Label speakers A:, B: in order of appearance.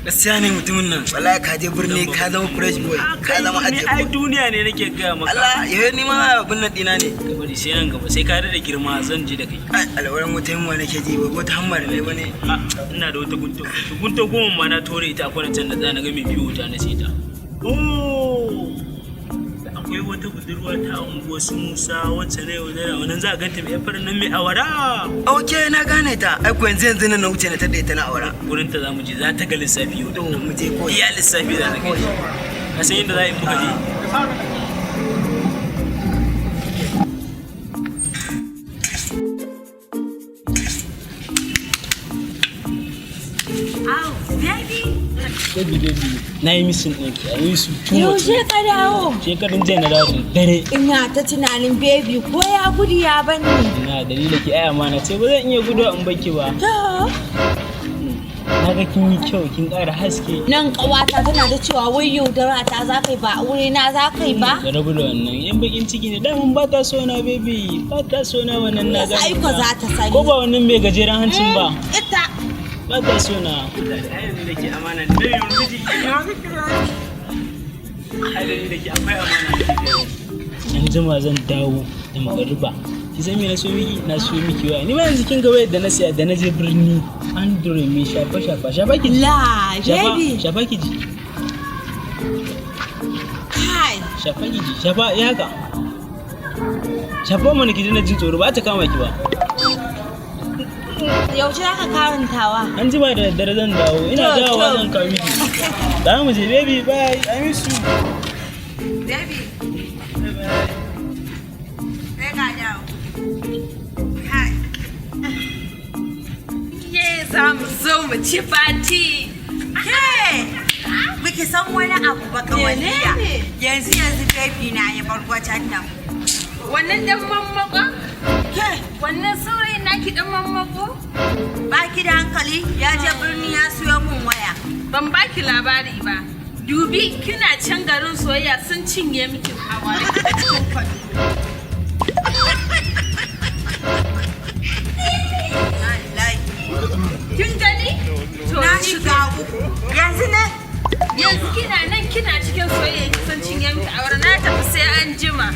A: gaskiya ne mutumin nan wallahi ka je birni ka zama fresh boy ka zama aje
B: ai duniya ne nake ga maka
A: Allah yau ni ma abin nan dina ne
B: bari sai nan gaba sai ka da girma zan je da kai
A: alwaran mutum wa nake ji ba wata hammar ne bane
B: ina da wata gunto goma ma na tore ita akwai can da na ga mai biyo ta na sai ta akwai wata budurwa ta unguwa su Musa wacce ne wannan za a ganta mai farin nan mai awara
A: okay na gane ta ai ko yanzu na wuce na tada ita na awara
B: gurin ta zamu je za ta ga lissafi yau
A: to mu je ko
B: iya lissafi za ta ga a san yadda za a yi muka je baby na yi misin ɗinki a yi su tun
C: yaushe ka dawo
B: shekarun jiya na dawo dare
C: ina ta tunanin baby ko ya gudu ya bani
B: ina dalilin ki aya ma na ce ba zan iya gudu in baki ba na ga kin yi kyau kin ƙara haske
C: nan ƙawata tana da cewa wai yaudara ta za ka yi ba aure na za ka yi ba
B: da rabu da wannan yan bakin ciki ne daman ba ta so na baby ba ta so na wannan na gani
C: aiko za ta sani
B: ko ba wannan mai gajeren hancin ba
C: ita
B: ba ta so na da ke amana da bai miji halin da ke akwai amana an jima zan dawo da magariba ki san me na so miki wa ni ba yanzu kin ga wayar da na siya da na je birni Android me shafa ki ji
C: la baby
B: shafa ki ji
C: kai
B: shafa ki ji shafa ya ka shafa mana ki ji na jin tsoro ba ta kama ki ba
C: yaushe aka karantawa
B: an jima da daddare zan dawo ina dawowa zan kawo miki za mu je baby bye I miss you
C: baby sai ka dawo kai ye za mu zo mu ci fati ke muke san wani abu ba kawaliya yanzu baby na ya bar wajen nan
D: wannan dan mammako
C: ke
D: wannan saurayin naki dan mammako
C: baki da hankali ya je birni ya siyo mun waya
D: ban baki labari ba dubi kina can garin soyayya sun cinye miki awara a cikin kwado kin gani to
C: na shiga uku
D: yanzu kina nan kina cikin soyayya sun cinye miki awara na tafi sai an jima